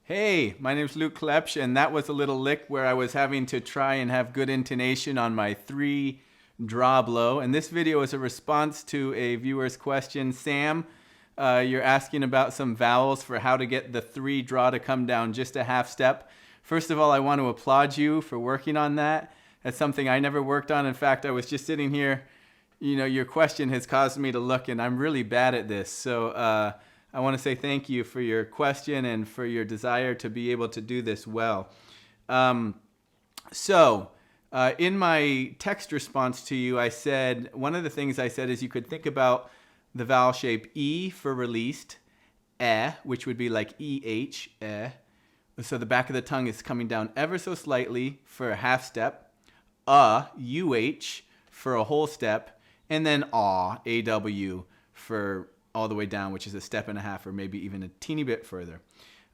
Hey, my name's Clebsch, and that was a little lick where I was having to try and have good intonation on my 3 draw blow. And this video is a response to a viewer's question. Sam, you're asking about some vowels for how to get the 3 draw to come down just a half step. First of all, I want to applaud you for working on that. That's something I never worked on. In fact, I was just sitting here, your question has caused me to look, and I'm really bad at this. So, I want to say thank you for your question and for your desire to be able to do this well. In my text response to you, I said, one of the things I said is you could think about the vowel shape E for released, which would be like EH, So the back of the tongue is coming down ever so slightly for a half step, UH for a whole step, and then AW for all the way down, which is a step and a half or maybe even a teeny bit further.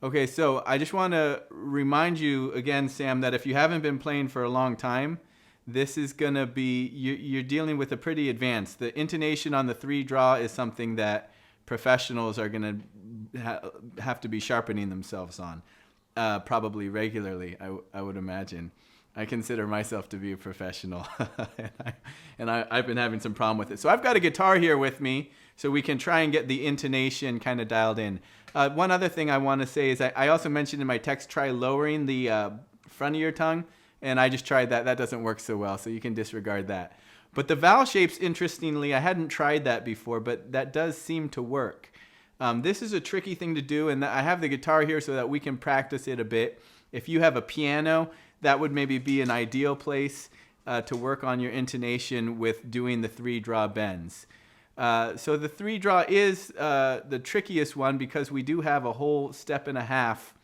Okay, so I just want to remind you again, Sam, that if you haven't been playing for a long time, this is going to be, you're dealing with a pretty advanced. The intonation on the 3 draw is something that professionals are going to have to be sharpening themselves on, probably regularly, I would imagine. I consider myself to be a professional, and I've been having some problem with it. So I've got a guitar here with me, so we can try and get the intonation kind of dialed in. One other thing I want to say is I also mentioned in my text, try lowering the front of your tongue, and I just tried that. That doesn't work so well, so you can disregard that. But the vowel shapes, interestingly, I hadn't tried that before, but that does seem to work. This is a tricky thing to do, and I have the guitar here so that we can practice it a bit. If you have a piano, that would maybe be an ideal place to work on your intonation with doing the 3 draw bends. So the 3 draw is the trickiest one because we do have a whole step and a half.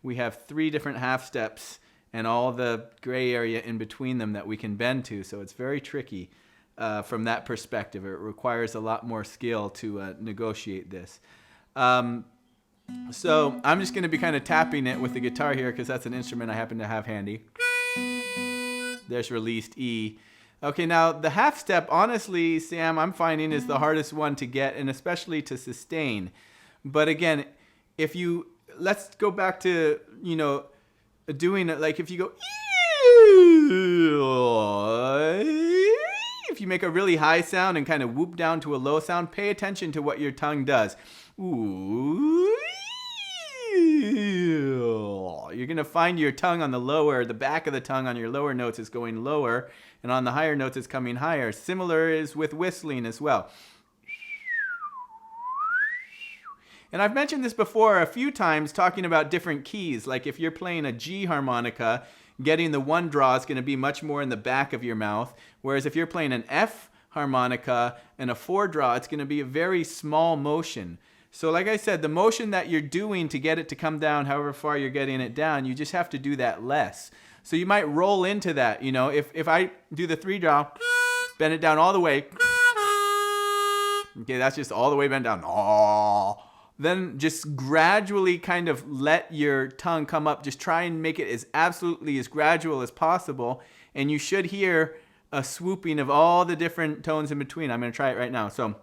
We have 3 different half steps and all the gray area in between them that we can bend to. So it's very tricky from that perspective. It requires a lot more skill to negotiate this. So I'm just going to be kind of tapping it with the guitar here because that's an instrument I happen to have handy. There's released E. Okay, now the half step, honestly, Sam, I'm finding is the hardest one to get and especially to sustain. But again, let's go back to, doing it like if you go, if you make a really high sound and kind of whoop down to a low sound, pay attention to what your tongue does. You're going to find your tongue on the back of the tongue on your lower notes is going lower, and on the higher notes it's coming higher. Similar is with whistling as well. And I've mentioned this before a few times talking about different keys. Like if you're playing a G harmonica, getting the 1 draw is going to be much more in the back of your mouth. Whereas if you're playing an F harmonica and a 4 draw, it's going to be a very small motion. So like I said, the motion that you're doing to get it to come down however far you're getting it down, you just have to do that less. So you might roll into that. If I do the 3 draw, bend it down all the way. Okay, that's just all the way bent down. Then just gradually kind of let your tongue come up. Just try and make it as gradual as possible. And you should hear a swooping of all the different tones in between. I'm going to try it right now. So.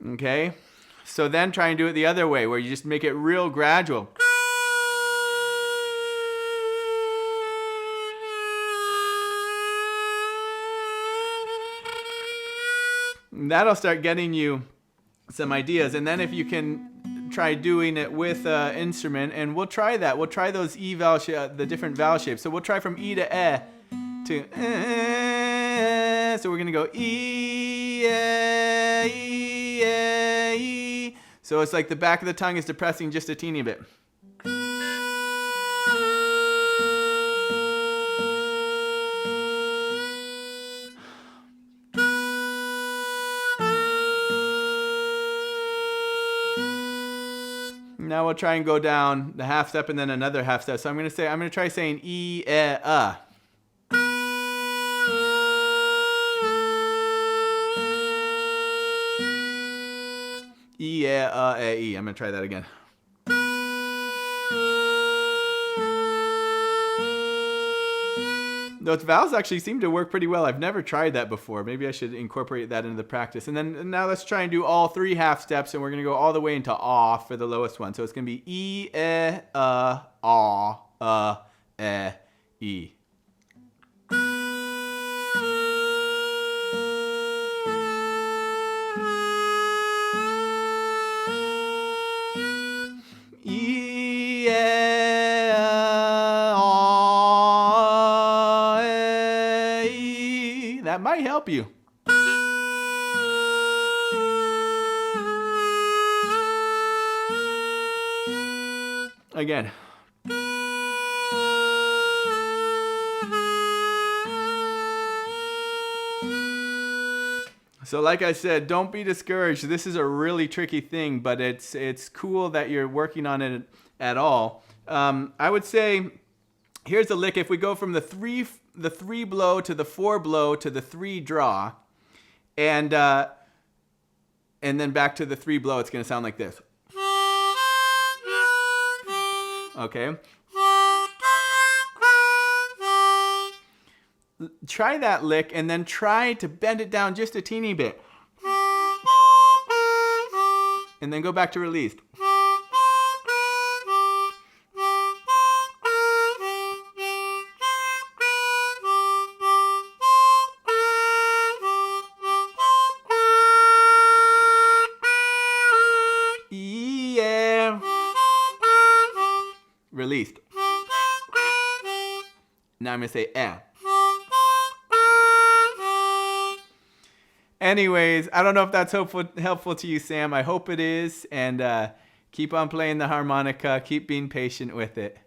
Okay, so then try and do it the other way where you just make it real gradual. That'll start getting you some ideas. And then if you can try doing it with an instrument, and we'll try that. We'll try those E vowel the different vowel shapes. So we'll try from E to to so we're going to go E, E. So it's like the back of the tongue is depressing just a teeny bit. Now we'll try and go down the half step and then another half step. So I'm going to try saying E, E, E. I'm going to try that again. Those vowels actually seem to work pretty well. I've never tried that before. Maybe I should incorporate that into the practice. And then now let's try and do all 3 half steps, and we're going to go all the way into ah for the lowest one. So it's going to be e, ah, e. That might help you. Again. So like I said, don't be discouraged. This is a really tricky thing, but it's cool that you're working on it at all. I would say, here's a lick. If we go from the three blow to the 4 blow to the 3 draw, and then back to the 3 blow, it's going to sound like this. Okay. Try that lick and then try to bend it down just a teeny bit. And then go back to released. Yeah. Released. Now I'm going to say eh. Anyways, I don't know if that's helpful to you, Sam. I hope it is. And keep on playing the harmonica. Keep being patient with it.